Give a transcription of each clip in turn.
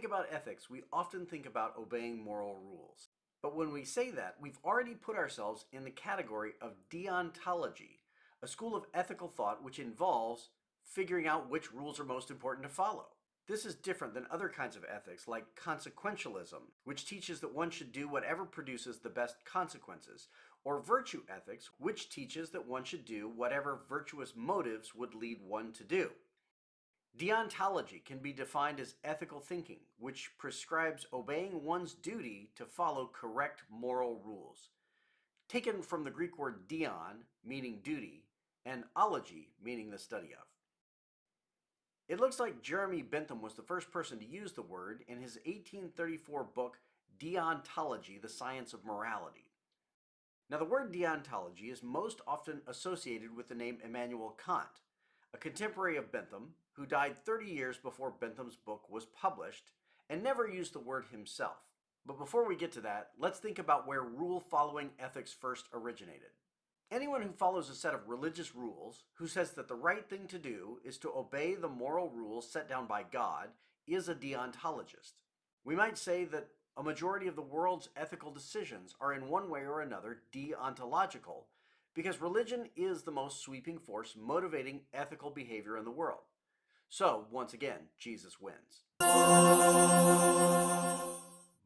about ethics, we often think about obeying moral rules. But when we say that, we've already put ourselves in the category of deontology, a school of ethical thought which involves figuring out which rules are most important to follow. This is different than other kinds of ethics like consequentialism, which teaches that one should do whatever produces the best consequences, or virtue ethics, which teaches that one should do whatever virtuous motives would lead one to do. Deontology can be defined as ethical thinking, which prescribes obeying one's duty to follow correct moral rules. Taken from the Greek word deon, meaning duty, and ology, meaning the study of. It looks like Jeremy Bentham was the first person to use the word in his 1834 book, Deontology, the Science of Morality. Now, the word deontology is most often associated with the name Immanuel Kant, a contemporary of Bentham, who died 30 years before Bentham's book was published, and never used the word himself. But before we get to that, let's think about where rule-following ethics first originated. Anyone who follows a set of religious rules, who says that the right thing to do is to obey the moral rules set down by God, is a deontologist. We might say that a majority of the world's ethical decisions are in one way or another deontological, because religion is the most sweeping force motivating ethical behavior in the world. So, once again, Jesus wins.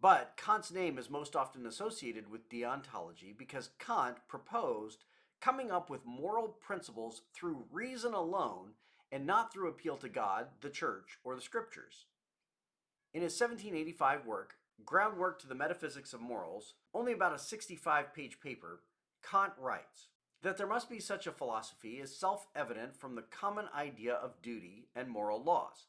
But Kant's name is most often associated with deontology because Kant proposed coming up with moral principles through reason alone and not through appeal to God, the Church, or the Scriptures. In his 1785 work, Groundwork to the Metaphysics of Morals, only about a 65-page paper, Kant writes that there must be such a philosophy is self-evident from the common idea of duty and moral laws.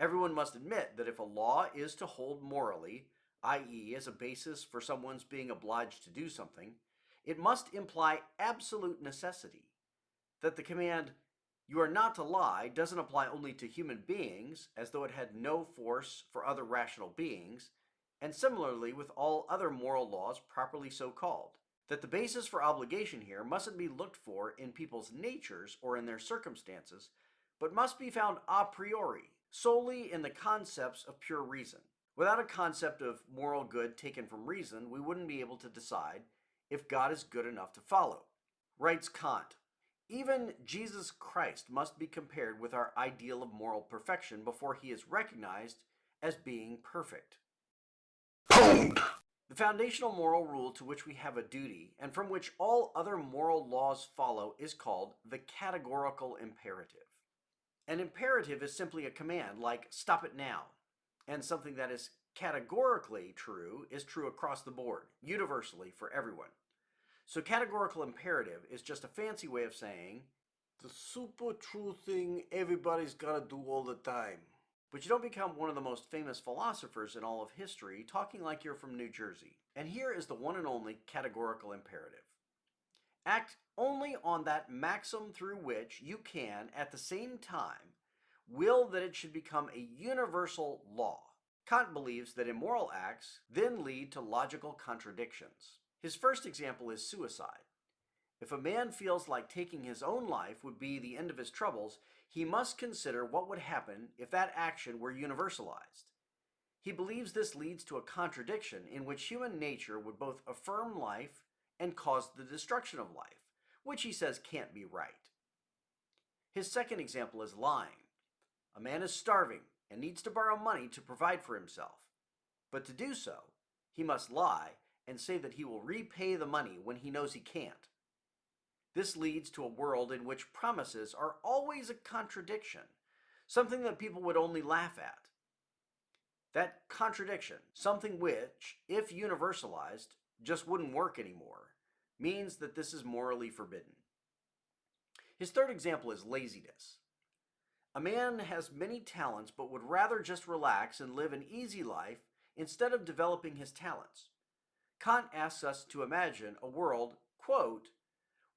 Everyone must admit that if a law is to hold morally, i.e. as a basis for someone's being obliged to do something, it must imply absolute necessity. That the command, "You are not to lie," doesn't apply only to human beings, as though it had no force for other rational beings, and similarly with all other moral laws properly so called. That the basis for obligation here mustn't be looked for in people's natures or in their circumstances, but must be found a priori, solely in the concepts of pure reason. Without a concept of moral good taken from reason, we wouldn't be able to decide if God is good enough to follow. Writes Kant, even Jesus Christ must be compared with our ideal of moral perfection before he is recognized as being perfect. The foundational moral rule to which we have a duty, and from which all other moral laws follow, is called the categorical imperative. An imperative is simply a command, like "stop it now," and something that is categorically true is true across the board, universally for everyone. So categorical imperative is just a fancy way of saying the super true thing everybody's gotta do all the time. But you don't become one of the most famous philosophers in all of history talking like you're from New Jersey. And here is the one and only categorical imperative. Act only on that maxim through which you can, at the same time, will that it should become a universal law. Kant believes that immoral acts then lead to logical contradictions. His first example is suicide. If a man feels like taking his own life would be the end of his troubles, he must consider what would happen if that action were universalized. He believes this leads to a contradiction in which human nature would both affirm life and cause the destruction of life, which he says can't be right. His second example is lying. A man is starving and needs to borrow money to provide for himself. But to do so, he must lie and say that he will repay the money when he knows he can't. This leads to a world in which promises are always a contradiction, something that people would only laugh at. That contradiction, something which, if universalized, just wouldn't work anymore, means that this is morally forbidden. His third example is laziness. A man has many talents but would rather just relax and live an easy life instead of developing his talents. Kant asks us to imagine a world, quote,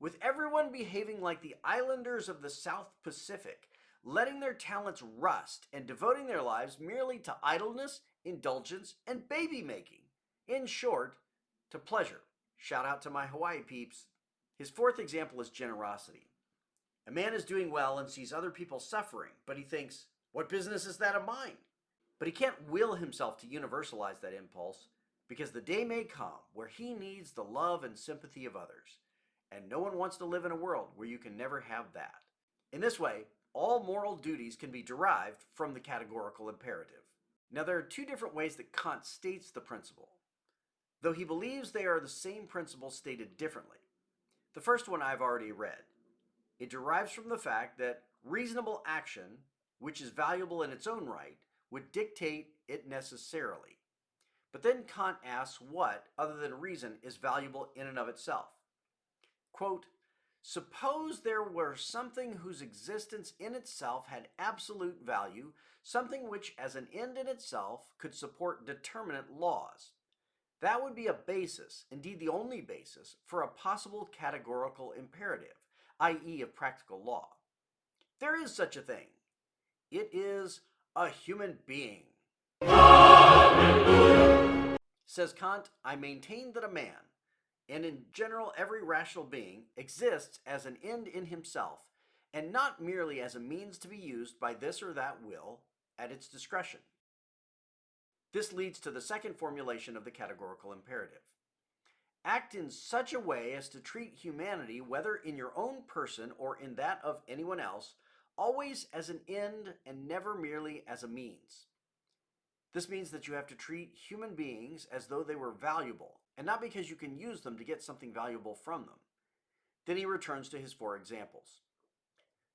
with everyone behaving like the islanders of the South Pacific, letting their talents rust and devoting their lives merely to idleness, indulgence, and baby making. In short, to pleasure. Shout out to my Hawaii peeps. His fourth example is generosity. A man is doing well and sees other people suffering, but he thinks, what business is that of mine? But he can't will himself to universalize that impulse, because the day may come where he needs the love and sympathy of others, and no one wants to live in a world where you can never have that. In this way, all moral duties can be derived from the categorical imperative. Now, there are two different ways that Kant states the principle, though he believes they are the same principle stated differently. The first one I've already read. It derives from the fact that reasonable action, which is valuable in its own right, would dictate it necessarily. But then Kant asks what, other than reason, is valuable in and of itself. Quote, suppose there were something whose existence in itself had absolute value, something which as an end in itself could support determinate laws. That would be a basis, indeed the only basis, for a possible categorical imperative, i.e. of practical law. There is such a thing. It is a human being. Says Kant, I maintain that a man, and in general every rational being, exists as an end in himself, and not merely as a means to be used by this or that will at its discretion. This leads to the second formulation of the categorical imperative. Act in such a way as to treat humanity, whether in your own person or in that of anyone else, always as an end and never merely as a means. This means that you have to treat human beings as though they were valuable, and not because you can use them to get something valuable from them. Then he returns to his four examples.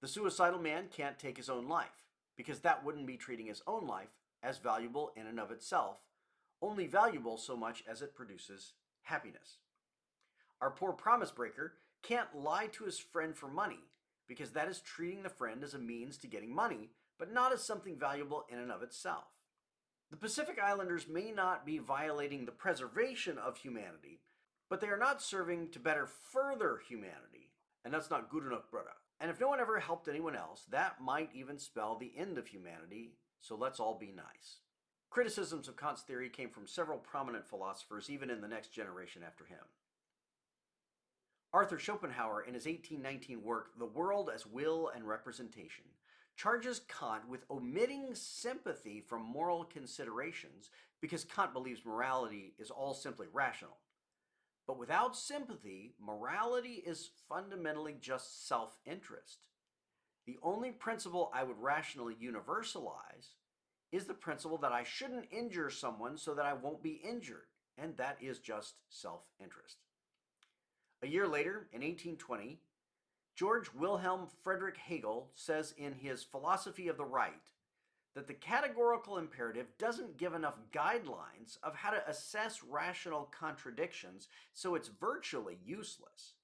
The suicidal man can't take his own life, because that wouldn't be treating his own life as valuable in and of itself, only valuable so much as it produces happiness. Our poor promise breaker can't lie to his friend for money, because that is treating the friend as a means to getting money, but not as something valuable in and of itself. The Pacific Islanders may not be violating the preservation of humanity, but they are not serving to better further humanity, and that's not good enough, brother. And if no one ever helped anyone else, that might even spell the end of humanity, so let's all be nice. Criticisms of Kant's theory came from several prominent philosophers, even in the next generation after him. Arthur Schopenhauer, in his 1819 work, The World as Will and Representation, charges Kant with omitting sympathy from moral considerations because Kant believes morality is all simply rational. But without sympathy, morality is fundamentally just self-interest. The only principle I would rationally universalize is the principle that I shouldn't injure someone so that I won't be injured, and that is just self-interest. A year later, in 1820, George Wilhelm Friedrich Hegel says in his Philosophy of the Right that the categorical imperative doesn't give enough guidelines of how to assess rational contradictions, so it's virtually useless.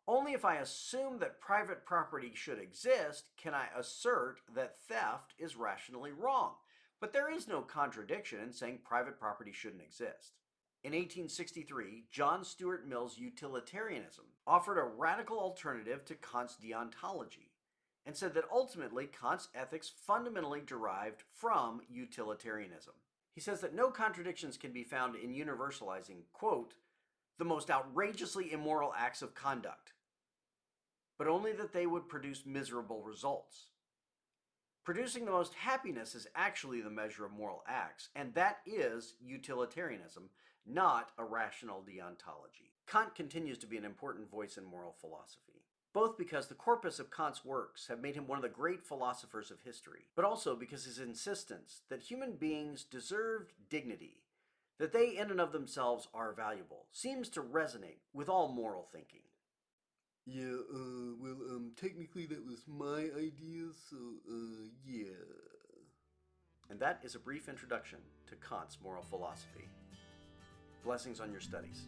Only if I assume that private property should exist can I assert that theft is rationally wrong. But there is no contradiction in saying private property shouldn't exist. In 1863, John Stuart Mill's utilitarianism offered a radical alternative to Kant's deontology, and said that ultimately Kant's ethics fundamentally derived from utilitarianism. He says that no contradictions can be found in universalizing, quote, the most outrageously immoral acts of conduct, but only that they would produce miserable results. Producing the most happiness is actually the measure of moral acts, and that is utilitarianism, not a rational deontology. Kant continues to be an important voice in moral philosophy, both because the corpus of Kant's works have made him one of the great philosophers of history, but also because his insistence that human beings deserved dignity, that they in and of themselves are valuable, seems to resonate with all moral thinking. Yeah, technically that was my idea, so, yeah. And that is a brief introduction to Kant's moral philosophy. Blessings on your studies.